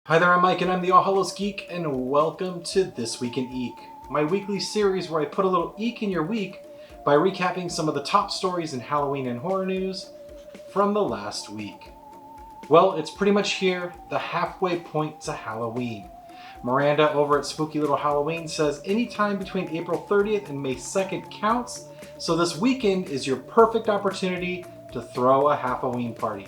Hi there, I'm Mike and I'm the Hallows Geek, and welcome to This Week in Eek, my weekly series where I put a little eek in your week by recapping some of the top stories in Halloween and horror news from the last week. Well, it's pretty much here, the halfway point to Halloween. Miranda over at Spooky Little Halloween says anytime between April 30th and May 2nd counts, so this weekend is your perfect opportunity to throw a Half-Halloween party.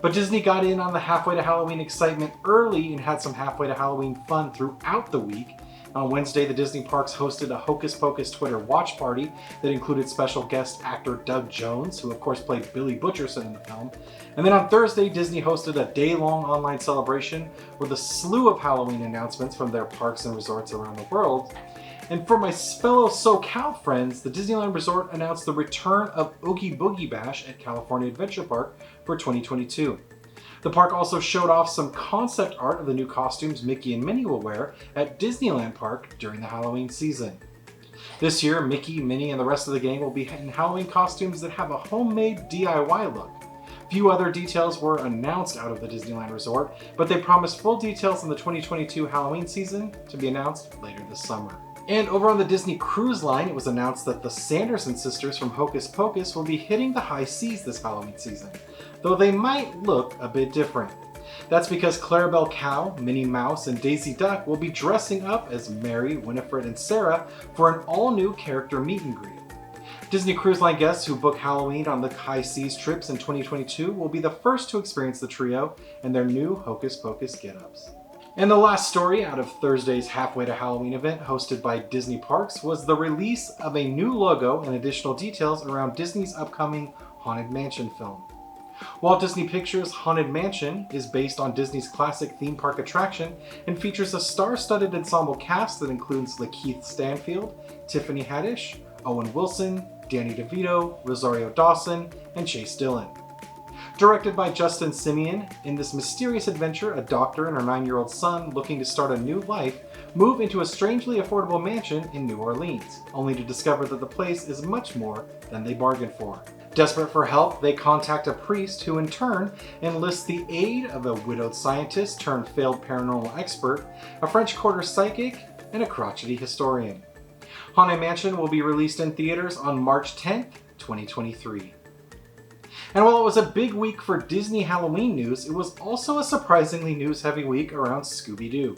But Disney got in on the halfway to Halloween excitement early and had some halfway to Halloween fun throughout the week. On Wednesday, the Disney parks hosted a Hocus Pocus Twitter watch party that included special guest actor Doug Jones, who of course played Billy Butcherson in the film. And then on Thursday, Disney hosted a day-long online celebration with a slew of Halloween announcements from their parks and resorts around the world. And for my fellow SoCal friends, the Disneyland Resort announced the return of Oogie Boogie Bash at California Adventure Park for 2022. The park also showed off some concept art of the new costumes Mickey and Minnie will wear at Disneyland Park during the Halloween season. This year, Mickey, Minnie, and the rest of the gang will be in Halloween costumes that have a homemade DIY look. Few other details were announced out of the Disneyland Resort, but they promised full details on the 2022 Halloween season to be announced later this summer. And over on the Disney Cruise Line, it was announced that the Sanderson sisters from Hocus Pocus will be hitting the high seas this Halloween season, though they might look a bit different. That's because Clarabelle Cow, Minnie Mouse, and Daisy Duck will be dressing up as Mary, Winifred, and Sarah for an all-new character meet and greet. Disney Cruise Line guests who book Halloween on the high seas trips in 2022 will be the first to experience the trio and their new Hocus Pocus get-ups. And the last story out of Thursday's Halfway to Halloween event hosted by Disney Parks was the release of a new logo and additional details around Disney's upcoming Haunted Mansion film. Walt Disney Pictures' Haunted Mansion is based on Disney's classic theme park attraction and features a star-studded ensemble cast that includes Lakeith Stanfield, Tiffany Haddish, Owen Wilson, Danny DeVito, Rosario Dawson, and Chase Dillon. Directed by Justin Simien, in this mysterious adventure, a doctor and her 9-year-old son looking to start a new life move into a strangely affordable mansion in New Orleans, only to discover that the place is much more than they bargained for. Desperate for help, they contact a priest who in turn enlists the aid of a widowed scientist turned failed paranormal expert, a French Quarter psychic, and a crotchety historian. Haunted Mansion will be released in theaters on March 10th, 2023. And while it was a big week for Disney Halloween news, it was also a surprisingly news-heavy week around Scooby-Doo.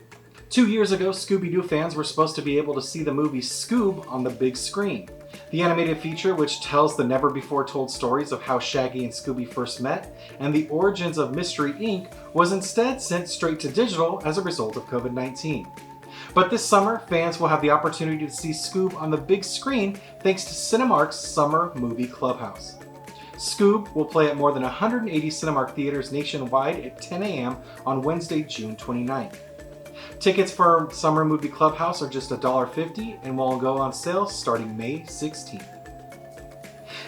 2 years ago, Scooby-Doo fans were supposed to be able to see the movie Scoob on the big screen. The animated feature, which tells the never-before-told stories of how Shaggy and Scooby first met and the origins of Mystery Inc., was instead sent straight to digital as a result of COVID-19. But this summer, fans will have the opportunity to see Scoob on the big screen thanks to Cinemark's Summer Movie Clubhouse. Scoob will play at more than 180 Cinemark theaters nationwide at 10 a.m. on Wednesday, June 29th. Tickets for Summer Movie Clubhouse are just $1.50 and will go on sale starting May 16th.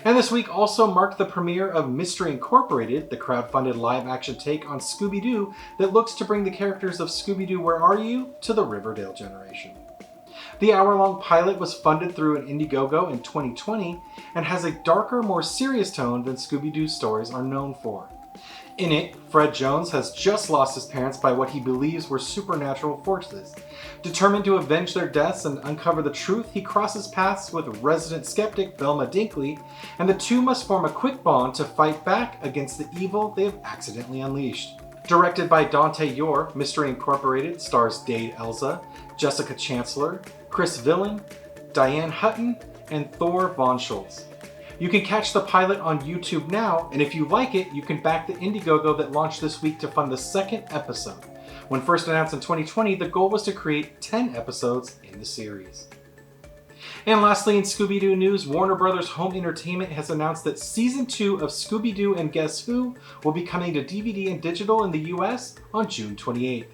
And this week also marked the premiere of Mystery Incorporated, the crowdfunded live-action take on Scooby-Doo that looks to bring the characters of Scooby-Doo Where Are You to the Riverdale generation. The hour-long pilot was funded through an Indiegogo in 2020 and has a darker, more serious tone than Scooby-Doo stories are known for. In it, Fred Jones has just lost his parents by what he believes were supernatural forces. Determined to avenge their deaths and uncover the truth, he crosses paths with resident skeptic Velma Dinkley, and the two must form a quick bond to fight back against the evil they have accidentally unleashed. Directed by Dante Yor, Mystery Incorporated stars Dade Elza, Jessica Chancellor, Chris Villain, Diane Hutton, and Thor Von Schultz. You can catch the pilot on YouTube now, and if you like it, you can back the Indiegogo that launched this week to fund the second episode. When first announced in 2020, the goal was to create 10 episodes in the series. And lastly, in Scooby-Doo news, Warner Bros. Home Entertainment has announced that Season 2 of Scooby-Doo and Guess Who will be coming to DVD and digital in the US on June 28th.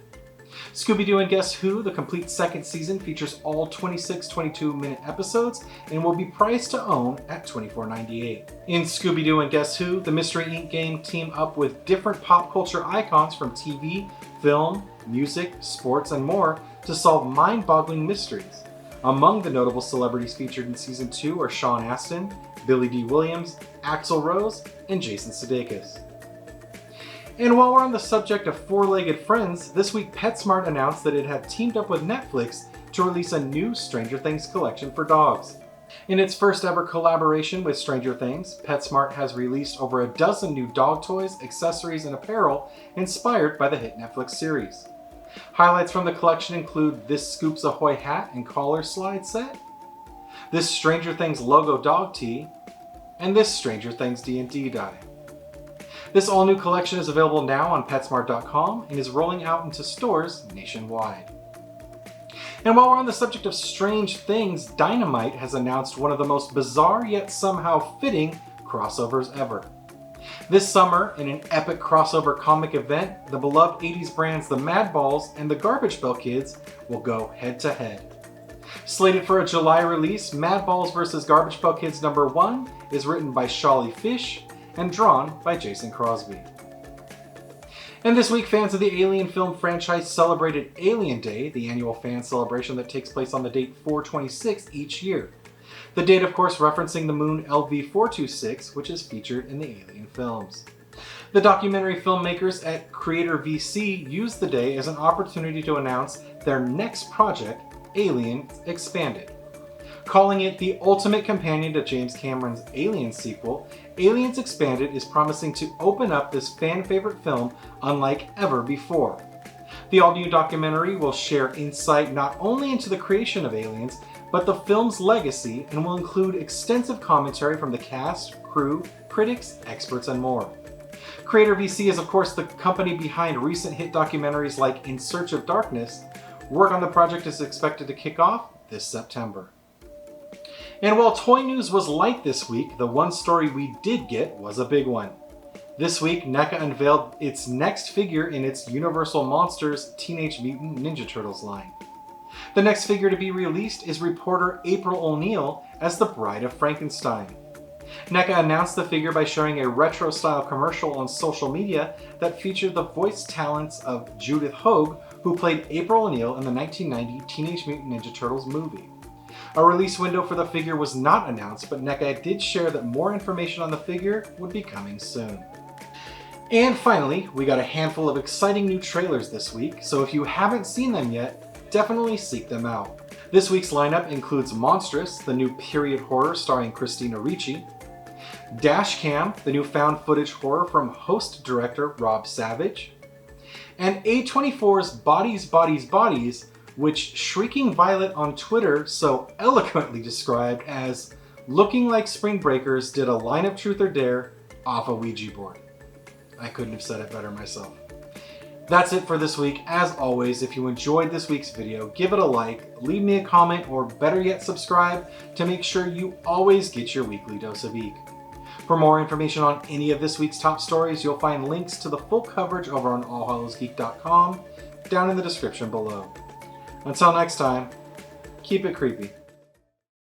Scooby-Doo and Guess Who, the complete second season, features all 26 22-minute episodes and will be priced to own at $24.98. In Scooby-Doo and Guess Who, the Mystery Inc. gang team up with different pop culture icons from TV, film, music, sports, and more to solve mind-boggling mysteries. Among the notable celebrities featured in Season 2 are Sean Astin, Billy D. Williams, Axl Rose, and Jason Sudeikis. And while we're on the subject of four-legged friends, this week PetSmart announced that it had teamed up with Netflix to release a new Stranger Things collection for dogs. In its first ever collaboration with Stranger Things, PetSmart has released over a dozen new dog toys, accessories, and apparel inspired by the hit Netflix series. Highlights from the collection include this Scoops Ahoy hat and collar slide set, this Stranger Things logo dog tee, and this Stranger Things D&D die. This all-new collection is available now on PetSmart.com and is rolling out into stores nationwide. And while we're on the subject of strange things, Dynamite has announced one of the most bizarre yet somehow fitting crossovers ever. This summer, in an epic crossover comic event, the beloved 80s brands The Madballs and the Garbage Pail Kids will go head-to-head. Slated for a July release, Madballs vs. Garbage Pail Kids #1 is written by Shawley Fish and drawn by Jason Crosby. And this week, fans of the Alien film franchise celebrated Alien Day, the annual fan celebration that takes place on the date 4/26 each year. The date, of course, referencing the moon LV-426, which is featured in the Alien films. The documentary filmmakers at Creator VC used the day as an opportunity to announce their next project, Alien Expanded. Calling it the ultimate companion to James Cameron's Alien sequel, Aliens Expanded is promising to open up this fan-favorite film unlike ever before. The all-new documentary will share insight not only into the creation of Aliens, but the film's legacy, and will include extensive commentary from the cast, crew, critics, experts, and more. Creator VC is of course the company behind recent hit documentaries like In Search of Darkness. Work on the project is expected to kick off this September. And while toy news was light this week, the one story we did get was a big one. This week, NECA unveiled its next figure in its Universal Monsters Teenage Mutant Ninja Turtles line. The next figure to be released is reporter April O'Neil as the Bride of Frankenstein. NECA announced the figure by showing a retro-style commercial on social media that featured the voice talents of Judith Hoag, who played April O'Neil in the 1990 Teenage Mutant Ninja Turtles movie. A release window for the figure was not announced, but NECA did share that more information on the figure would be coming soon. And finally, we got a handful of exciting new trailers this week, so if you haven't seen them yet, definitely seek them out. This week's lineup includes Monstrous, the new period horror starring Christina Ricci, Dashcam, the new found footage horror from host director Rob Savage, and A24's Bodies, Bodies, Bodies, which Shrieking Violet on Twitter so eloquently described as looking like Spring Breakers did a line of Truth or Dare off a Ouija board. I couldn't have said it better myself. That's it for this week. As always, if you enjoyed this week's video, give it a like, leave me a comment, or better yet, subscribe to make sure you always get your weekly dose of Geek. For more information on any of this week's top stories, you'll find links to the full coverage over on allhallowsgeek.com down in the description below. Until next time, keep it creepy.